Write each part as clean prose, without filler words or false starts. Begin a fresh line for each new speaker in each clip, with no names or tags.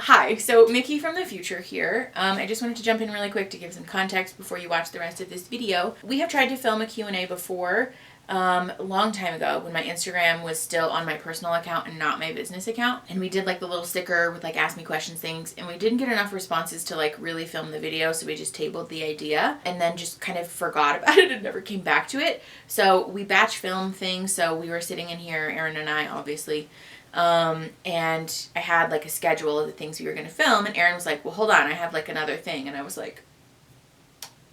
Hi, so Mickey from the future here. I just wanted to jump in really quick to give some context before you watch the rest of this video. We have tried to film a Q&A before, a long time ago when my Instagram was still on my personal account and not my business account. And we did like the little sticker with like ask me questions things, and we didn't get enough responses to like really film the video, so we just tabled the idea and then just kind of forgot about it and never came back to it. So we batch film things, so we were sitting in here, Erin and I obviously, and I had like a schedule of the things we were going to film, and Erin was like, well, hold on, I have like another thing. And I was like,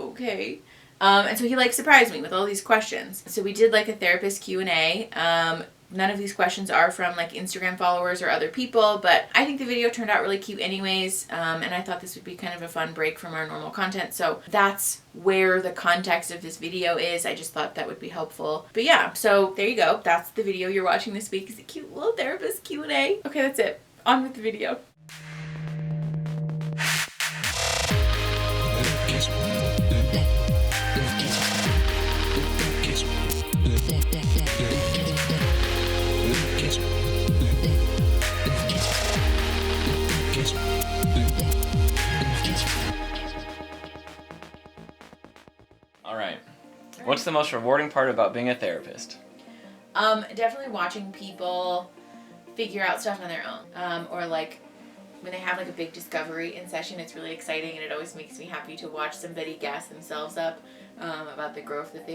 okay. And so he like surprised me with all these questions. So we did like a therapist Q&A. None of these questions are from like Instagram followers or other people, but I think the video turned out really cute anyways. And I thought this would be kind of a fun break from our normal content. So that's where the context of this video is. I just thought that would be helpful. But yeah, so there you go. That's the video you're watching this week. Is a cute little therapist Q&A. Okay, that's it. On with the video.
What's the most rewarding part about being a therapist?
Definitely watching people figure out stuff on their own. Or like when they have like a big discovery in session, it's really exciting, and it always makes me happy to watch somebody gas themselves up about the growth that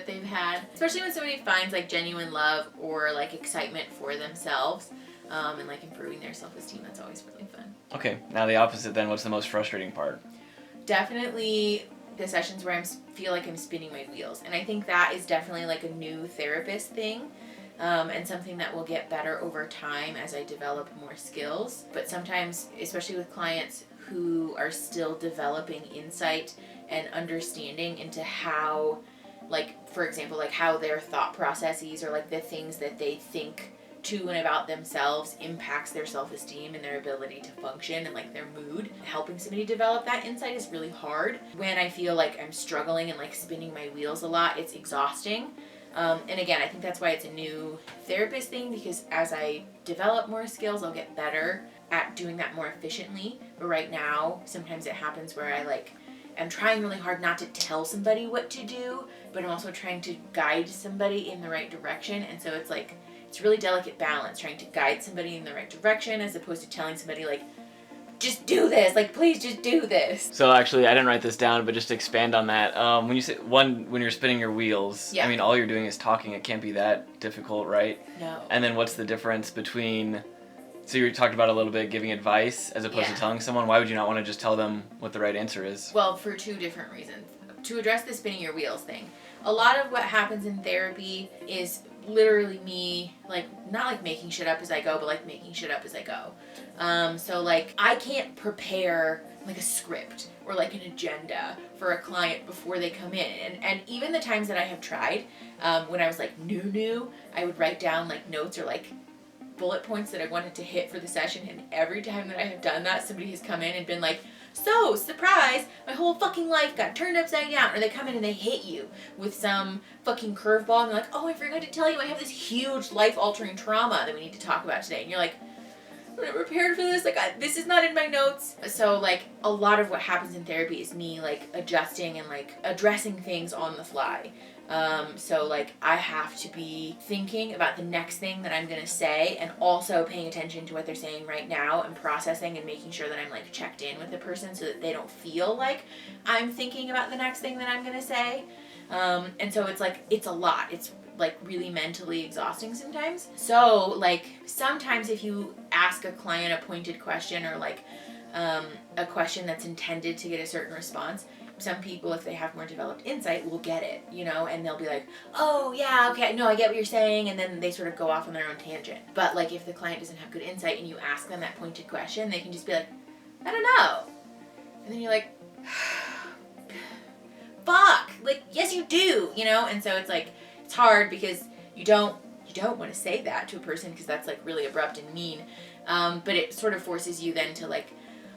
they've had. Especially when somebody finds like genuine love or like excitement for themselves and like improving their self-esteem. That's always really fun.
Okay, now the opposite then. What's the most frustrating part?
Definitely the sessions where I feel like I'm spinning my wheels. And I think that is definitely like a new therapist thing, and something that will get better over time as I develop more skills. But sometimes, especially with clients who are still developing insight and understanding into how, like, for example, like how their thought processes or like the things that they think to and about themselves impacts their self-esteem and their ability to function and like their mood. Helping somebody develop that insight is really hard. When I feel like I'm struggling and like spinning my wheels a lot, it's exhausting. And again, I think that's why it's a new therapist thing, because as I develop more skills, I'll get better at doing that more efficiently. But right now, sometimes it happens where I'm trying really hard not to tell somebody what to do, but I'm also trying to guide somebody in the right direction. And so it's like, it's a really delicate balance, trying to guide somebody in the right direction as opposed to telling somebody like, just do this, like please just do this.
So actually, I didn't write this down, but just to expand on that, when you say when you're spinning your wheels, yeah. I mean, all you're doing is talking. It can't be that difficult, right?
No.
And then what's the difference between, so you talked about a little bit giving advice as opposed to telling someone. Why would you not want to just tell them what the right answer is?
Well, for two different reasons. To address the spinning your wheels thing, a lot of what happens in therapy is literally me, like, not like making shit up as I go, but like making shit up as I go. So like I can't prepare like a script or like an agenda for a client before they come in. And even the times that I have tried, when I was like new, I would write down like notes or like bullet points that I wanted to hit for the session. And every time that I have done that, somebody has come in and been like, so, surprise, my whole fucking life got turned upside down. Or they come in and they hit you with some fucking curveball and they're like, oh, I forgot to tell you I have this huge life-altering trauma that we need to talk about today. And you're like, I'm not prepared for this. Like, this is not in my notes. So, like, a lot of what happens in therapy is me, like, adjusting and, like, addressing things on the fly. So, like, I have to be thinking about the next thing that I'm going to say and also paying attention to what they're saying right now and processing and making sure that I'm, like, checked in with the person so that they don't feel like I'm thinking about the next thing that I'm going to say. And so it's, like, it's a lot. It's, like, really mentally exhausting sometimes. So, like, sometimes if you ask a client a pointed question or, like, a question that's intended to get a certain response, some people, if they have more developed insight, will get it, you know, and they'll be like, oh, yeah, okay, no, I get what you're saying, and then they sort of go off on their own tangent. But, like, if the client doesn't have good insight and you ask them that pointed question, they can just be like, I don't know. And then you're like, fuck, like, yes, you do, you know? And so it's, like, it's hard because you don't want to say that to a person because that's, like, really abrupt and mean, but it sort of forces you then to, like,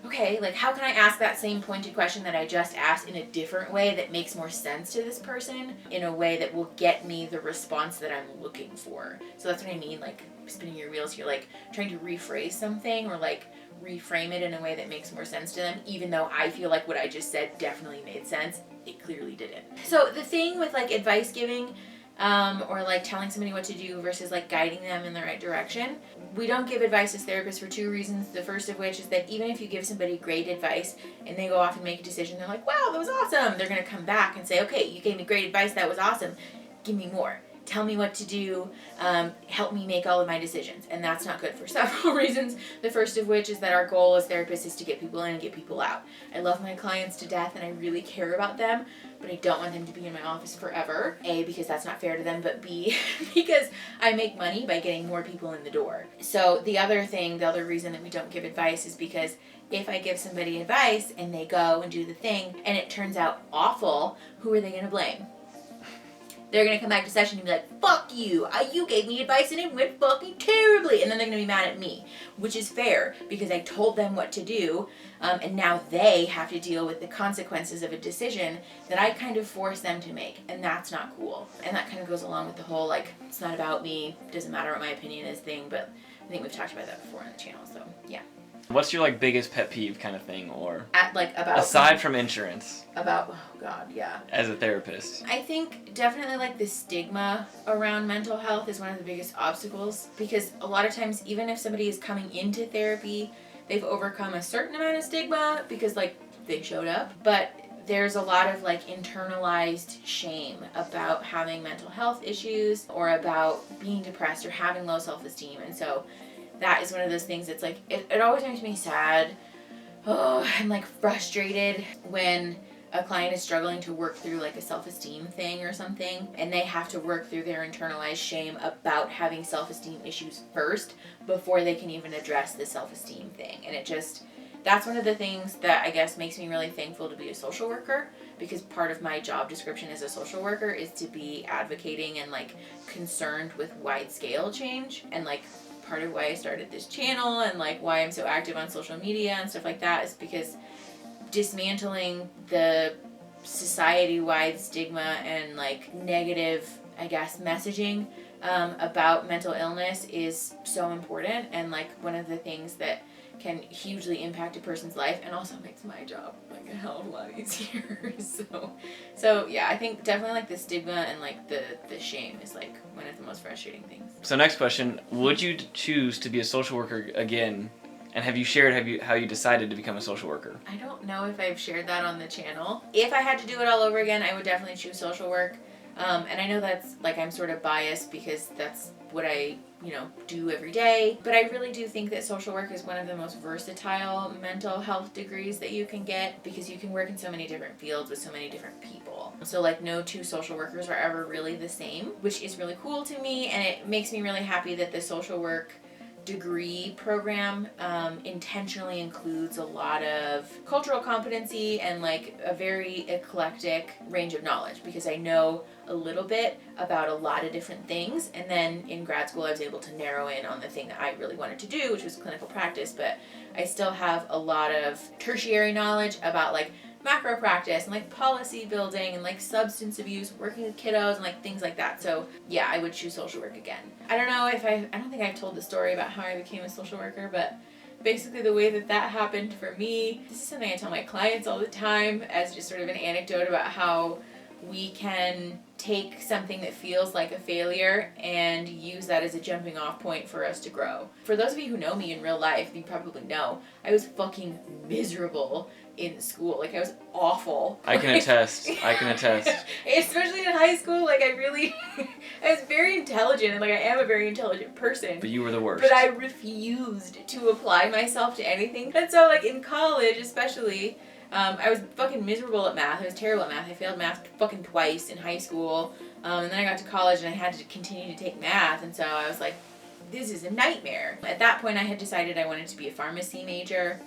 okay, like how can I ask that same pointed question that I just asked in a different way that makes more sense to this person, in a way that will get me the response that I'm looking for. So that's what I mean, like spinning your wheels. You're like trying to rephrase something or like reframe it in a way that makes more sense to them, even though I feel like what I just said definitely made sense. It clearly didn't. So the thing with like advice giving, or like telling somebody what to do versus like guiding them in the right direction. We don't give advice as therapists for two reasons. The first of which is that even if you give somebody great advice and they go off and make a decision, they're like, wow, that was awesome. They're going to come back and say, okay, you gave me great advice. That was awesome. Give me more. Tell me what to do, help me make all of my decisions. And that's not good for several reasons. The first of which is that our goal as therapists is to get people in and get people out. I love my clients to death and I really care about them, but I don't want them to be in my office forever. A, because that's not fair to them, but B, because I make money by getting more people in the door. So the other reason that we don't give advice is because if I give somebody advice and they go and do the thing and it turns out awful, who are they going to blame? They're going to come back to session and be like, fuck you, you gave me advice and it went fucking terribly. And then they're going to be mad at me, which is fair because I told them what to do. And now they have to deal with the consequences of a decision that I kind of forced them to make. And that's not cool. And that kind of goes along with the whole, like, it's not about me, doesn't matter what my opinion is thing. But I think we've talked about that before on the channel. So, yeah.
What's your like biggest pet peeve kind of thing, or
about
aside from insurance?
About, oh god, yeah.
As a therapist,
I think definitely like the stigma around mental health is one of the biggest obstacles, because a lot of times even if somebody is coming into therapy, they've overcome a certain amount of stigma because like they showed up, but there's a lot of like internalized shame about having mental health issues or about being depressed or having low self-esteem. And so that is one of those things that's like, it always makes me sad and like frustrated when a client is struggling to work through like a self-esteem thing or something, and they have to work through their internalized shame about having self-esteem issues first before they can even address the self-esteem thing. And that's one of the things that I guess makes me really thankful to be a social worker, because part of my job description as a social worker is to be advocating and like concerned with wide scale change. And like part of why I started this channel and like why I'm so active on social media and stuff like that is because dismantling the society-wide stigma and like negative, I guess, messaging about mental illness is so important, and like one of the things that can hugely impact a person's life and also makes my job like a hell of a lot easier. So yeah, I think definitely like the stigma and like the shame is like one of the most frustrating things.
So next question, would you choose to be a social worker again? And have you shared how you decided to become a social worker?
I don't know if I've shared that on the channel. If I had to do it all over again, I would definitely choose social work. And I know that's like I'm sort of biased because that's what I do every day, but I really do think that social work is one of the most versatile mental health degrees that you can get, because you can work in so many different fields with so many different people. So like no two social workers are ever really the same, which is really cool to me, and it makes me really happy that the social work degree program intentionally includes a lot of cultural competency and like a very eclectic range of knowledge, because I know a little bit about a lot of different things, and then in grad school I was able to narrow in on the thing that I really wanted to do, which was clinical practice, but I still have a lot of tertiary knowledge about like macro practice and like policy building and like substance abuse, working with kiddos and like things like that. So yeah, I would choose social work again. I don't think I've told the story about how I became a social worker, but basically the way that happened for me, this is something I tell my clients all the time as just sort of an anecdote about how we can take something that feels like a failure and use that as a jumping off point for us to grow. For those of you who know me in real life, you probably know I was fucking miserable in school. Like I was awful.
I can attest.
Especially in high school, like I was very intelligent, and like I am a very intelligent person.
But you were the worst.
But I refused to apply myself to anything. And so like in college especially, I was fucking miserable at math. I was terrible at math. I failed math fucking twice in high school. And then I got to college and I had to continue to take math. And so I was like, this is a nightmare. At that point I had decided I wanted to be a pharmacy major.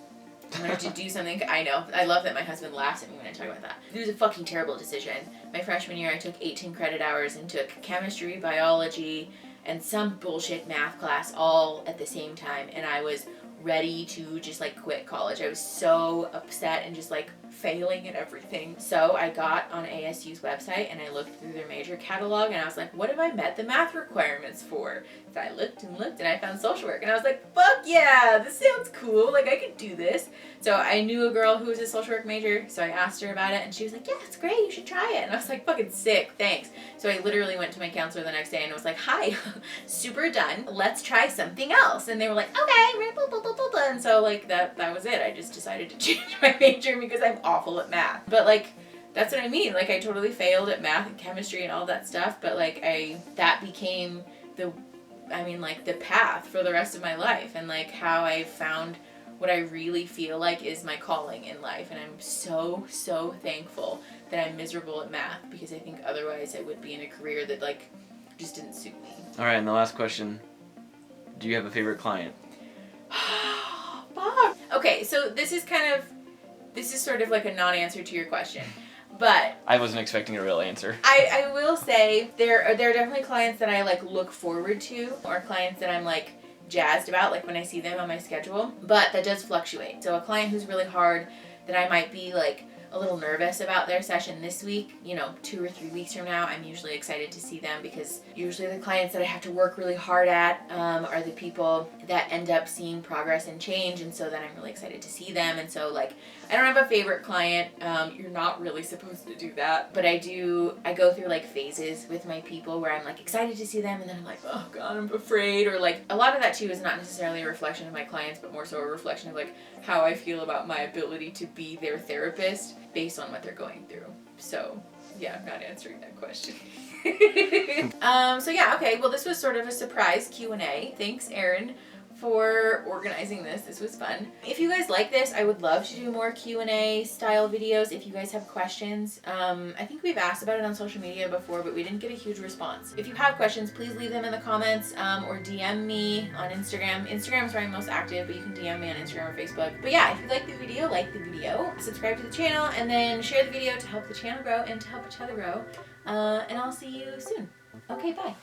I wanted to do something. I know. I love that my husband laughs at me when I talk about that. It was a fucking terrible decision. My freshman year I took 18 credit hours and took chemistry, biology, and some bullshit math class all at the same time. And I was ready to just like quit college. I was so upset and just like failing at everything. So I got on ASU's website and I looked through their major catalog and I was like, what have I met the math requirements for? So I looked and I found social work and I was like, fuck yeah, this sounds cool. Like I could do this. So I knew a girl who was a social work major, so I asked her about it and she was like, yeah, it's great, you should try it. And I was like, fucking sick, thanks. So I literally went to my counselor the next day and was like, hi, super done, let's try something else. And they were like, okay, blah, blah, blah, blah, blah. And so like that was it. I just decided to change my major because I'm awful at math. But like, that's what I mean. Like I totally failed at math and chemistry and all that stuff, but like that became the path for the rest of my life, and like how I found what I really feel like is my calling in life. And I'm so, so thankful that I'm miserable at math, because I think otherwise I would be in a career that like just didn't suit me.
All right, and the last question, do you have a favorite client?
Fuck. Okay, so this is sort of like a non-answer to your question, but
I wasn't expecting a real answer.
I will say there are definitely clients that I like look forward to, or clients that I'm like jazzed about, like when I see them on my schedule, but that does fluctuate. So a client who's really hard that I might be like a little nervous about their session this week, 2 or 3 weeks from now, I'm usually excited to see them, because usually the clients that I have to work really hard at are the people that end up seeing progress and change, and so then I'm really excited to see them. And so like I don't have a favorite client. You're not really supposed to do that, but I go through like phases with my people where I'm like excited to see them and then I'm like, oh god, I'm afraid. Or like a lot of that too is not necessarily a reflection of my clients, but more so a reflection of like how I feel about my ability to be their therapist based on what they're going through. So yeah, I'm not answering that question. So yeah, okay, well this was sort of a surprise Q&A. Thanks, Erin, for organizing this. This was fun. If you guys like this, I would love to do more Q&A style videos if you guys have questions. I think we've asked about it on social media before, but we didn't get a huge response. If you have questions, please leave them in the comments, or DM me on Instagram. Instagram is where I'm most active, but you can DM me on Instagram or Facebook. But yeah, if you like the video, subscribe to the channel, and then share the video to help the channel grow and to help each other grow. And I'll see you soon. Okay, bye.